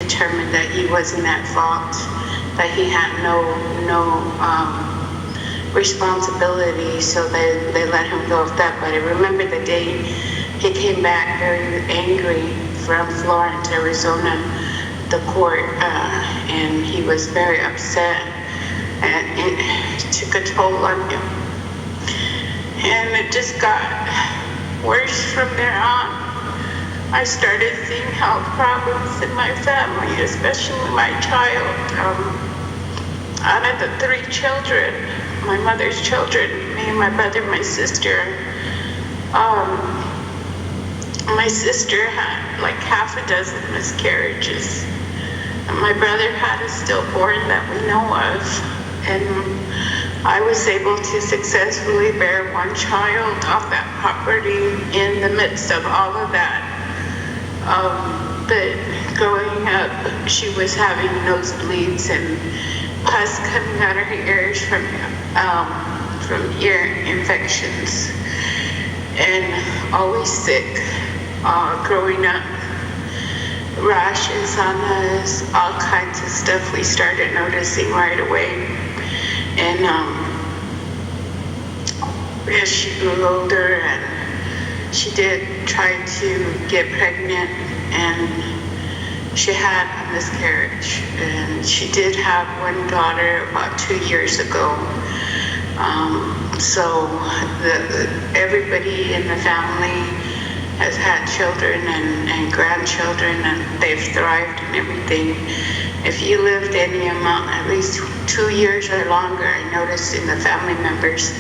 determined that he wasn't at fault, that he had no responsibility, so they let him go of that. But I remember the day he came back very angry from Florence, Arizona, the court, and he was very upset, and it took a toll on him. And it just got worse from there on. I started seeing health problems in my family, especially my child. Out of the 3 children, my mother's children, me, my brother, my sister, my sister had like half a dozen miscarriages. My brother had a stillborn that we know of, and I was able to successfully bear 1 child off that property in the midst of all of that. But growing up, she was having nosebleeds and pus coming out of her ears from ear infections, and always sick. Growing up, rashes on us, all kinds of stuff we started noticing right away. And as she grew older, and she did try to get pregnant, and she had a miscarriage. And she did have 1 daughter about 2 years ago. So everybody in the family has had children and grandchildren, and they've thrived and everything. If you lived any amount, at least 2 years or longer, I noticed in the family members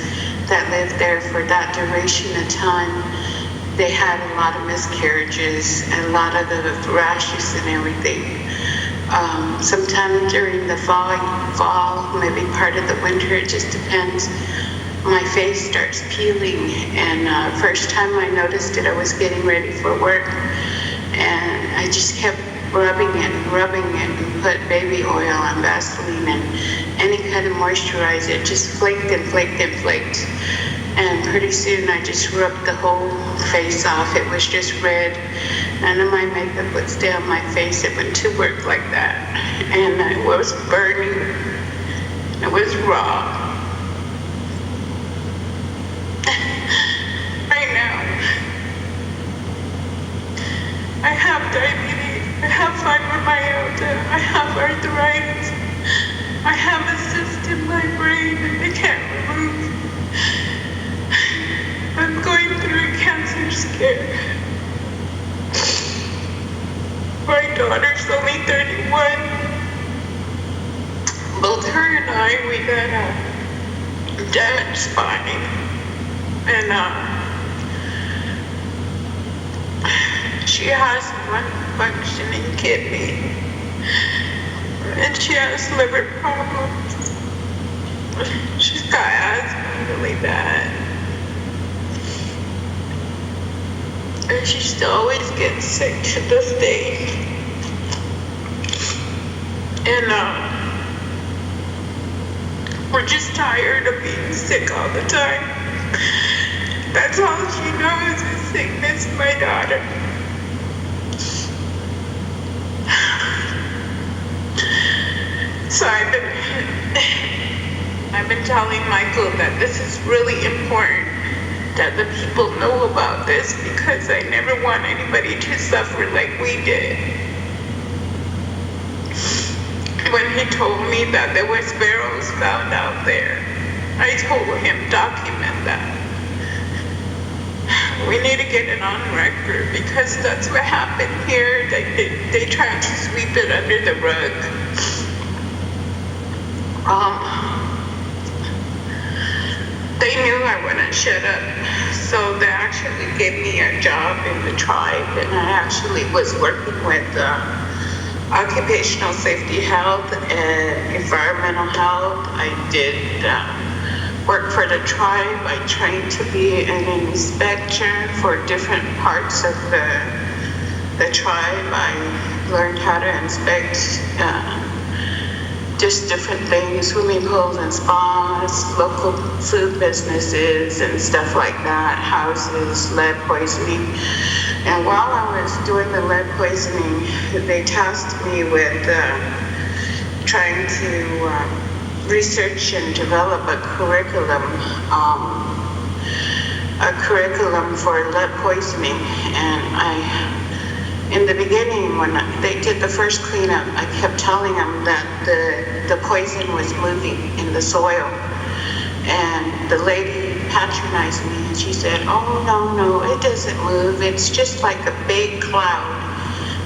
that lived there for that duration of time, they had a lot of miscarriages and a lot of the rashes and everything. Sometime during the fall, maybe part of the winter, it just depends, my face starts peeling. And first time I noticed it, I was getting ready for work, and I just kept rubbing it and put baby oil and Vaseline and any kind of moisturizer. It just flaked and flaked and flaked. And pretty soon I just rubbed the whole face off. It was just red. None of my makeup would stay on my face. It went to work like that. And it was burning. It was raw. Right now, I have diabetes. I have fibromyalgia. I have arthritis. I have a cyst in my brain that they can't remove. I'm going through a cancer scare. My daughter's only 31. Both her and I, we got a damaged spine. And she has 1 functioning kidney. And she has liver problems. She's got asthma really bad. And she still always gets sick to this day. And we're just tired of being sick all the time. That's all she knows is sickness, my daughter. So I've been telling Michael that this is really important, that the people know about this, because I never want anybody to suffer like we did. When he told me that there was barrels found out there, I told him, document that. We need to get it on record, because that's what happened here. They tried to sweep it under the rug. They knew I wouldn't shut up, so they actually gave me a job in the tribe, and I actually was working with occupational safety health and environmental health. I did work for the tribe. I trained to be an inspector for different parts of the tribe. I learned how to inspect just different things, swimming pools and spas, local food businesses and stuff like that, houses, lead poisoning. And while I was doing the lead poisoning, they tasked me with trying to research and develop a curriculum for lead poisoning. And in the beginning, when they did the first cleanup, I kept telling them that the poison was moving in the soil. And the lady patronized me and she said, "Oh, no, it doesn't move. It's just like a big cloud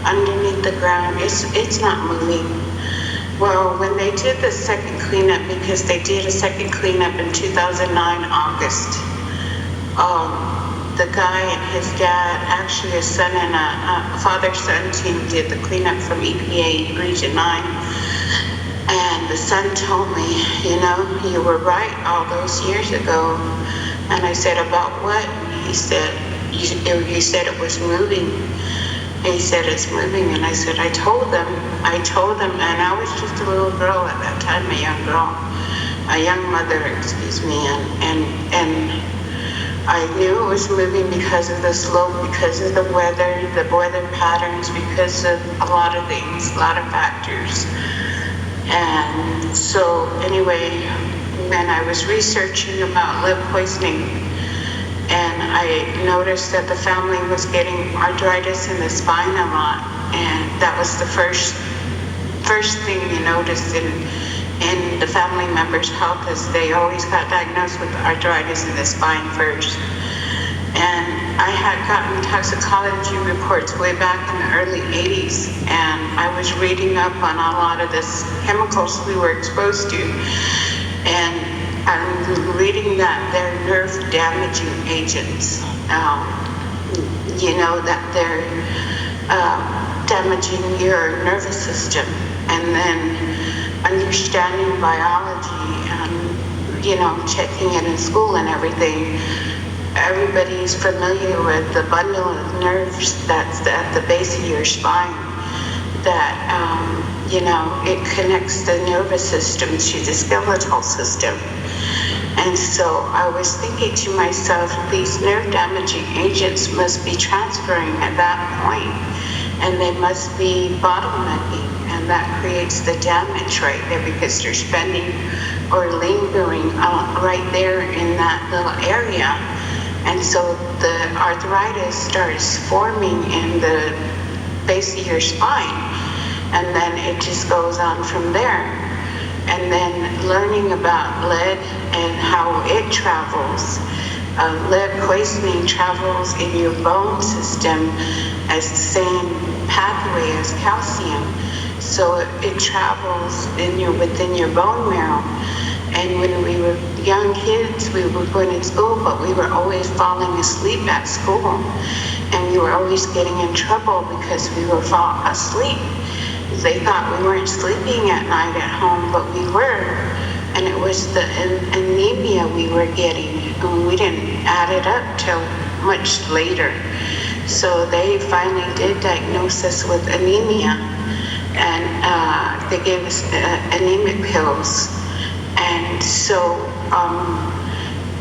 underneath the ground. It's not moving." Well, when they did the second cleanup, because they did a second cleanup in 2009, August, the guy and his dad, actually a son and a father-son team, did the cleanup from EPA Region 9. And the son told me, "You were right all those years ago." And I said, "About what?" He said, you said it was moving. He said, "It's moving." And I said, I told them, and I was just a little girl at that time, a young mother, and I knew it was moving because of the slope, because of the weather patterns, because of a lot of things, a lot of factors. And so anyway, when I was researching about lead poisoning, and I noticed that the family was getting arthritis in the spine a lot, and that was the first thing you noticed in the family members' health, is they always got diagnosed with arthritis in the spine first. And I had gotten toxicology reports way back in the early 80s, and I was reading up on a lot of this chemicals we were exposed to, and I'm reading that they're nerve damaging agents. That they're damaging your nervous system, and then understanding biology and, checking it in school and everything. Everybody's familiar with the bundle of nerves that's at the base of your spine that, it connects the nervous system to the skeletal system. And so I was thinking to myself, these nerve damaging agents must be transferring at that point, and they must be bottlenecking, and that creates the damage right there because they're spending or lingering right there in that little area. And so the arthritis starts forming in the base of your spine, and then it just goes on from there. And then learning about lead and how it travels. Lead poisoning travels in your bone system as the same pathway as calcium. So it travels within your bone marrow. And when we were young kids, we were going to school, but we were always falling asleep at school. And we were always getting in trouble because we were falling asleep. They thought we weren't sleeping at night at home, but we were. And it was the anemia we were getting. And we didn't add it up till much later. So they finally did diagnose us with anemia. And they gave us anemic pills. And so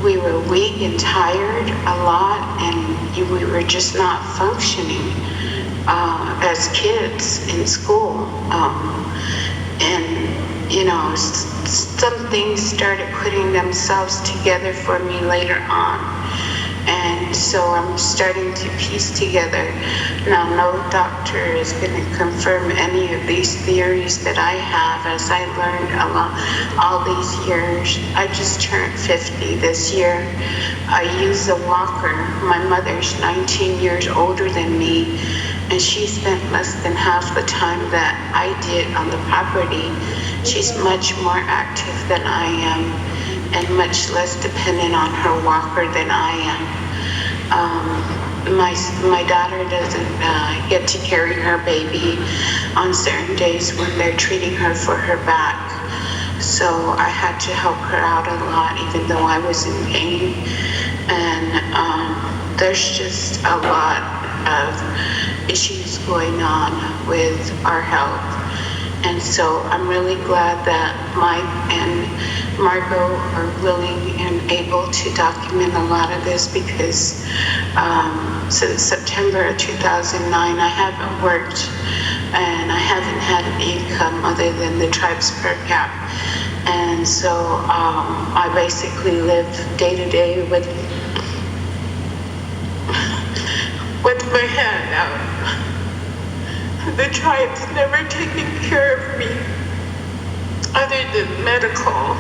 we were weak and tired a lot, and we were just not functioning as kids in school. Some things started putting themselves together for me later on. And so I'm starting to piece together. Now, no doctor is going to confirm any of these theories that I have as I learned all these years. I just turned 50 this year. I use a walker. My mother's 19 years older than me, and she spent less than half the time that I did on the property. She's much more active than I am, and much less dependent on her walker than I am. My daughter doesn't get to carry her baby on certain days when they're treating her for her back. So I had to help her out a lot, even though I was in pain. And there's just a lot of issues going on with our health. And so I'm really glad that Mike and Margot are willing and able to document a lot of this, because since September of 2009, I haven't worked and I haven't had an income other than the tribes per cap. And so I basically live day to day with my hand out. The tribe's never taken care of me other than medical.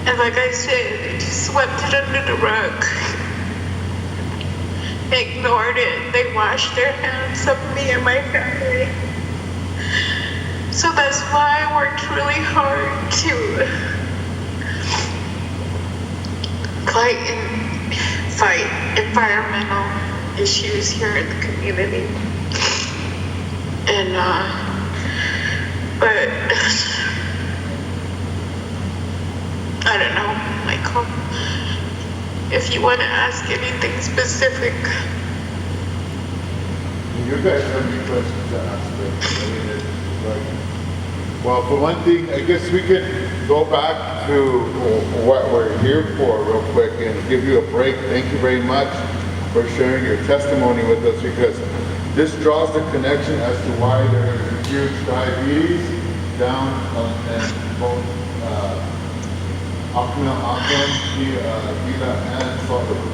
And like I said, they just swept it under the rug. Ignored it. They washed their hands of me and my family. So that's why I worked really hard to fight environmental issues here in the community. And but I don't know, Michael, if you want to ask anything specific. You guys have any questions to ask? I mean, it's like, well, for one thing, I guess we could go back to what we're here for real quick and give you a break. Thank you very much for sharing your testimony with us, because this draws the connection as to why there is huge diabetes down and both Gila, and Salt River.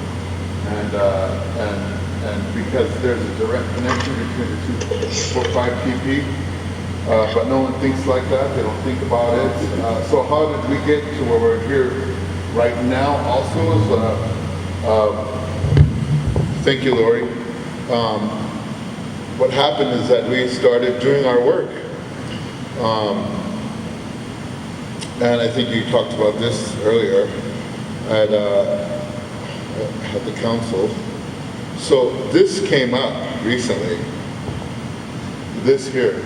And because there's a direct connection between the 245 pp, but no one thinks like that. They don't think about it. So how did we get to where we're here right now? Also, is thank you, Lori. What happened is that we started doing our work, and I think you talked about this earlier at the council. So this came up recently. This here.